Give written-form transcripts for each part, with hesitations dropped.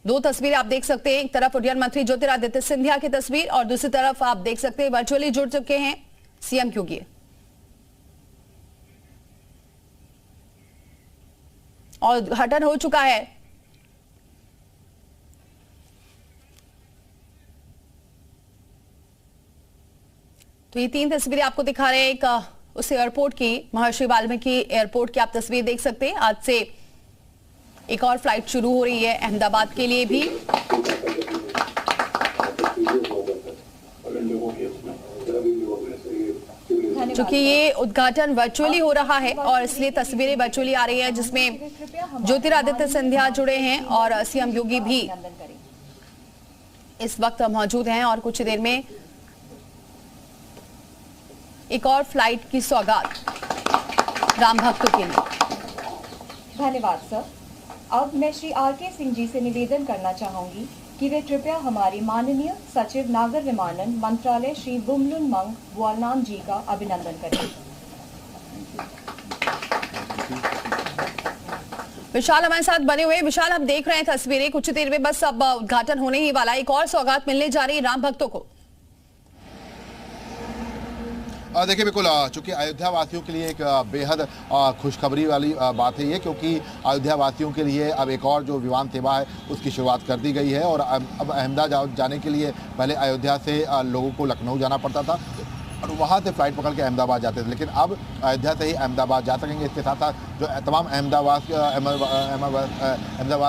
दो तस्वीरें आप देख सकते हैं, एक तरफ उड्डयन मंत्री ज्योतिरादित्य सिंधिया की तस्वीर और दूसरी तरफ आप देख सकते हैं वर्चुअली जुड़ चुके हैं सीएम योगी और उद्घाटन हो चुका है। तो ये तीन तस्वीरें आपको दिखा रहे हैं, एक उस एयरपोर्ट की, महर्षि वाल्मीकि एयरपोर्ट की आप तस्वीर देख सकते हैं। आज से एक और फ्लाइट शुरू हो रही है अहमदाबाद के लिए भी। क्योंकि ये उद्घाटन वर्चुअली हो रहा है और इसलिए तस्वीरें वर्चुअली आ रही है, जिसमें ज्योतिरादित्य सिंधिया जुड़े हैं और सीएम योगी भी इस वक्त मौजूद हैं और कुछ देर में एक और फ्लाइट की सौगात राम भक्तों के लिए। धन्यवाद सर। अब मैं श्री आर.के. सिंह जी से निवेदन करना चाहूंगी कि वे कृपया हमारे माननीय सचिव नागर विमानन मंत्रालय श्री बुमलुन बुआलनाम जी का अभिनंदन करें। विशाल हमारे साथ बने हुए। विशाल, हम देख रहे हैं तस्वीरें, कुछ देर में बस अब उद्घाटन होने ही वाला, एक और सौगात मिलने जा रही है राम भक्तों को। देखिए बिल्कुल, चूंकि अयोध्या वासियों के लिए एक बेहद खुशखबरी वाली बात है ये, क्योंकि अयोध्या वासियों के लिए अब एक और जो विमान सेवा है उसकी शुरुआत कर दी गई है। और अब अहमदाबाद जाने के लिए पहले अयोध्या से लोगों को लखनऊ जाना पड़ता था और वहाँ से फ्लाइट पकड़ के अहमदाबाद जाते थे, लेकिन अब अयोध्या से ही अहमदाबाद जा सकेंगे। इसके साथ साथ जो तमाम अहमदाबाद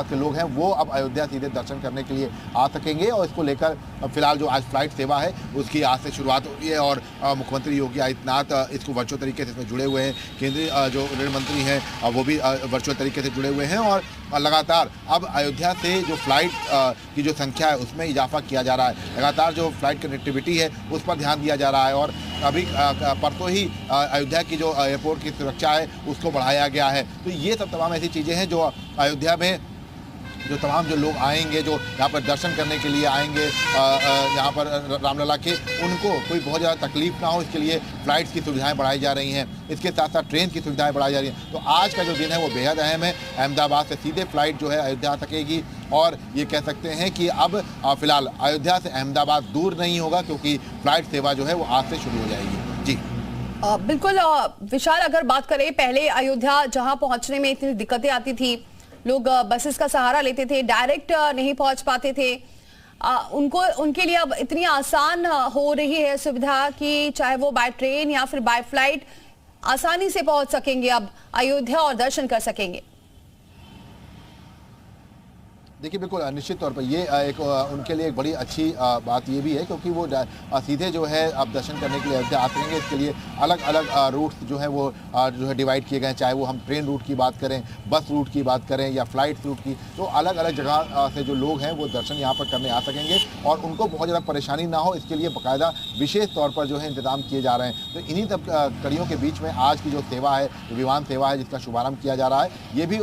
के लोग हैं वो अब अयोध्या सीधे दर्शन करने के लिए आ सकेंगे। और इसको लेकर फिलहाल जो आज फ्लाइट सेवा है उसकी आज से शुरुआत हो रही है और मुख्यमंत्री योगी आदित्यनाथ इसको वर्चुअल तरीके से इसमें जुड़े हुए हैं। केंद्रीय जो रेल मंत्री हैं वो भी वर्चुअल तरीके से जुड़े हुए हैं और लगातार अब अयोध्या से जो फ्लाइट की जो संख्या है उसमें इजाफा किया जा रहा है। लगातार जो फ्लाइट कनेक्टिविटी है उस पर ध्यान दिया जा रहा है और अभी परसों ही अयोध्या की जो एयरपोर्ट की सुरक्षा है उसको बढ़ाया गया है। तो ये सब तमाम ऐसी चीज़ें हैं जो अयोध्या में जो तमाम जो लोग आएंगे, जो यहाँ पर दर्शन करने के लिए आएंगे यहाँ पर रामलला के, उनको कोई बहुत ज़्यादा तकलीफ ना हो इसके लिए फ़्लाइट्स की सुविधाएं बढ़ाई जा रही हैं। इसके साथ साथ ट्रेन की सुविधाएं बढ़ाई जा रही हैं। तो आज का जो दिन है वो बेहद अहम है। अहमदाबाद से सीधे फ्लाइट जो है अयोध्या आ सकेगी और ये कह सकते हैं कि अब फिलहाल अयोध्या से अहमदाबाद दूर नहीं होगा, क्योंकि फ़्लाइट सेवा जो है वो आज से शुरू हो जाएगी। जी बिल्कुल विशाल, अगर बात करें पहले अयोध्या जहाँ पहुँचने में इतनी दिक्कतें आती थी, लोग बसेस का सहारा लेते थे, डायरेक्ट नहीं पहुंच पाते थे, उनके लिए अब इतनी आसान हो रही है सुविधा कि चाहे वो बाय ट्रेन या फिर बाय फ्लाइट आसानी से पहुंच सकेंगे अब अयोध्या और दर्शन कर सकेंगे। देखिए बिल्कुल, निश्चित तौर पर ये एक उनके लिए एक बड़ी अच्छी बात ये भी है, क्योंकि वो सीधे जो है अब दर्शन करने के लिए अयोध्या आ सकेंगे। इसके लिए अलग अलग रूट्स जो है वो जो है डिवाइड किए गए, चाहे वो हम ट्रेन रूट की बात करें, बस रूट की बात करें या फ्लाइट रूट की। तो अलग अलग जगह से जो लोग हैं वो दर्शन यहाँ पर करने आ सकेंगे और उनको बहुत ज़्यादा परेशानी ना हो, इसके लिए बाकायदा विशेष तौर पर जो है इंतजाम किए जा रहे हैं। तो इन्हीं सब कड़ियों के बीच में आज की जो सेवा है, विमान सेवा है जिसका शुभारम्भ किया जा रहा है, ये भी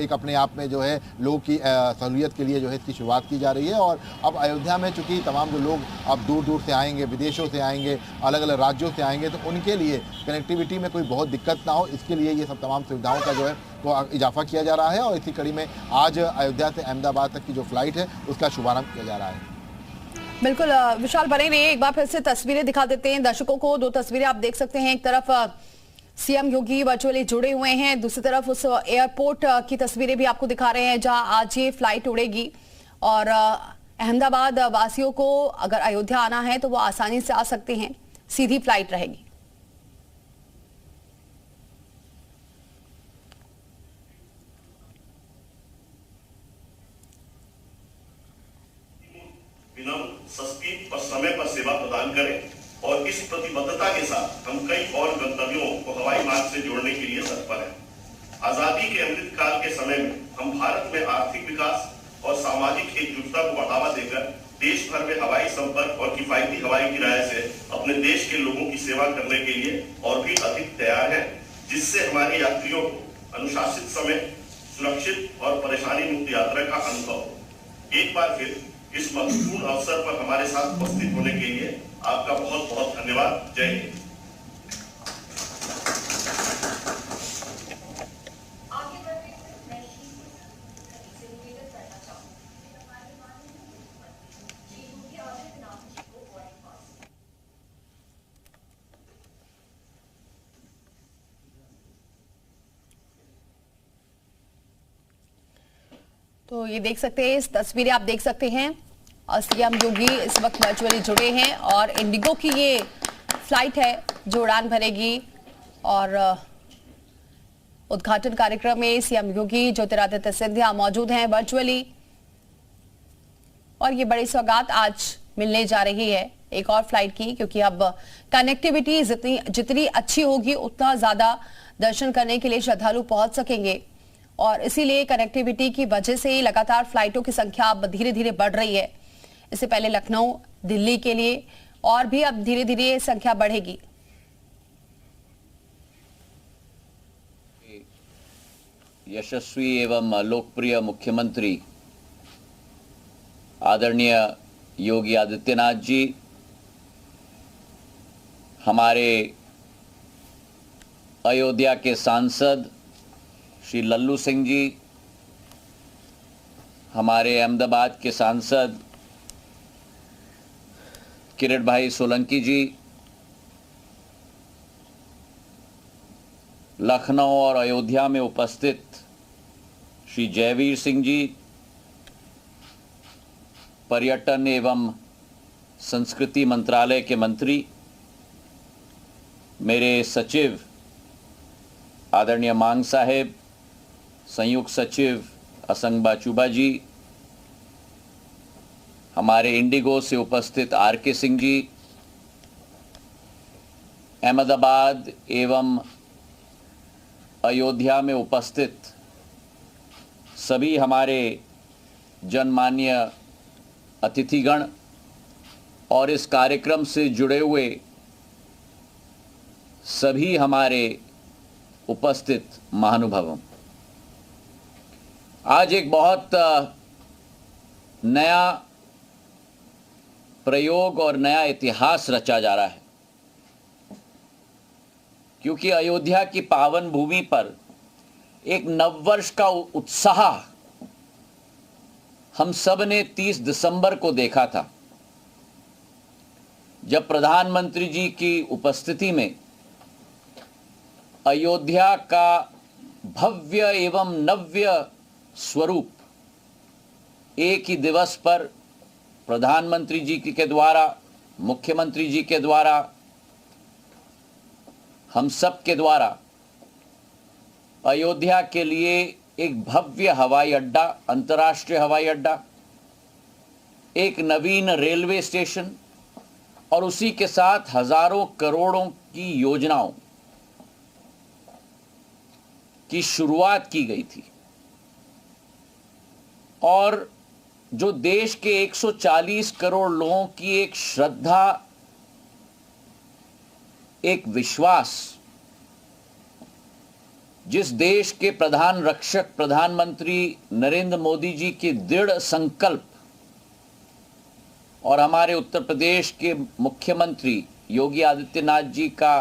एक अपने आप में जो है लोगों की सहूलियत के लिए जो है इसकी शुरुआत की जा रही है। और अब अयोध्या में चूंकि तमाम जो लोग अब दूर दूर से आएंगे, विदेशों से आएंगे, अलग अलग राज्यों से आएंगे, तो उनके लिए कनेक्टिविटी में कोई बहुत दिक्कत ना हो, इसके लिए ये सब तमाम सुविधाओं का जो है वो इजाफा किया जा रहा है। और इसी कड़ी में आज अयोध्या से अहमदाबाद तक की जो फ्लाइट है उसका शुभारंभ किया जा रहा है। बिल्कुल विशाल, बने रहिए, एक बार फिर से तस्वीरें दिखा देते हैं दर्शकों को। दो तस्वीरें आप देख सकते हैं, एक तरफ सीएम योगी वर्चुअली जुड़े हुए हैं, दूसरी तरफ उस एयरपोर्ट की तस्वीरें भी आपको दिखा रहे हैं जहां आज ये फ्लाइट उड़ेगी। और अहमदाबाद वासियों को अगर अयोध्या आना है तो वो आसानी से आ सकते हैं, सीधी फ्लाइट रहेगी। सस्ती और समय पर सेवा प्रदान करें और इस प्रतिबद्धता के साथ हम कई और गंतव्यों को हवाई मार्ग से जोड़ने के लिए तत्पर हैं। आजादी के अमृत काल के समय में हम भारत में आर्थिक विकास और सामाजिक एकजुटता को बढ़ावा देकर देश भर में हवाई संपर्क और किफायती हवाई किराए से अपने देश के लोगों की सेवा करने के लिए और भी अधिक तैयार हैं, जिससे हमारे यात्रियों को अनुशासित समय, सुरक्षित और परेशानी मुक्त यात्रा का अनुभव हो। एक बार फिर इस महत्वपूर्ण अवसर पर हमारे साथ उपस्थित होने के लिए आपका बहुत बहुत धन्यवाद। जय हिंद। तो ये देख सकते हैं, इस तस्वीरें आप देख सकते हैं, सीएम योगी इस वक्त वर्चुअली जुड़े हैं और इंडिगो की ये फ्लाइट है जो उड़ान भरेगी और उद्घाटन कार्यक्रम में सीएम योगी ज्योतिरादित्य सिंधिया मौजूद हैं वर्चुअली और ये बड़ी सौगात आज मिलने जा रही है एक और फ्लाइट की, क्योंकि अब कनेक्टिविटी जितनी अच्छी होगी उतना ज्यादा दर्शन करने के लिए श्रद्धालु पहुंच सकेंगे और इसीलिए कनेक्टिविटी की वजह से ही लगातार फ्लाइटों की संख्या अब धीरे धीरे बढ़ रही है। इससे पहले लखनऊ, दिल्ली के लिए और भी अब धीरे धीरे संख्या बढ़ेगी। यशस्वी एवं लोकप्रिय मुख्यमंत्री आदरणीय योगी आदित्यनाथ जी, हमारे अयोध्या के सांसद श्री लल्लू सिंह जी, हमारे अहमदाबाद के सांसद किरण भाई सोलंकी जी, लखनऊ और अयोध्या में उपस्थित श्री जयवीर सिंह जी, पर्यटन एवं संस्कृति मंत्रालय के मंत्री, मेरे सचिव आदरणीय मांग साहेब, संयुक्त सचिव असंग बाचुबा जी, हमारे इंडिगो से उपस्थित आर.के. सिंह जी, अहमदाबाद एवं अयोध्या में उपस्थित सभी हमारे जनमान्य अतिथिगण और इस कार्यक्रम से जुड़े हुए सभी हमारे उपस्थित महानुभावों, आज एक बहुत नया प्रयोग और नया इतिहास रचा जा रहा है, क्योंकि अयोध्या की पावन भूमि पर एक नववर्ष का उत्साह हम सब ने 30 दिसंबर को देखा था, जब प्रधानमंत्री जी की उपस्थिति में अयोध्या का भव्य एवं नव्य स्वरूप एक ही दिवस पर प्रधानमंत्री जी के द्वारा, मुख्यमंत्री जी के द्वारा, हम सब के द्वारा अयोध्या के लिए एक भव्य हवाई अड्डा, अंतर्राष्ट्रीय हवाई अड्डा, एक नवीन रेलवे स्टेशन और उसी के साथ हजारों करोड़ों की योजनाओं की शुरुआत की गई थी और जो देश के 140 करोड़ लोगों की एक श्रद्धा, एक विश्वास, जिस देश के प्रधान रक्षक प्रधानमंत्री नरेंद्र मोदी जी के दृढ़ संकल्प और हमारे उत्तर प्रदेश के मुख्यमंत्री योगी आदित्यनाथ जी का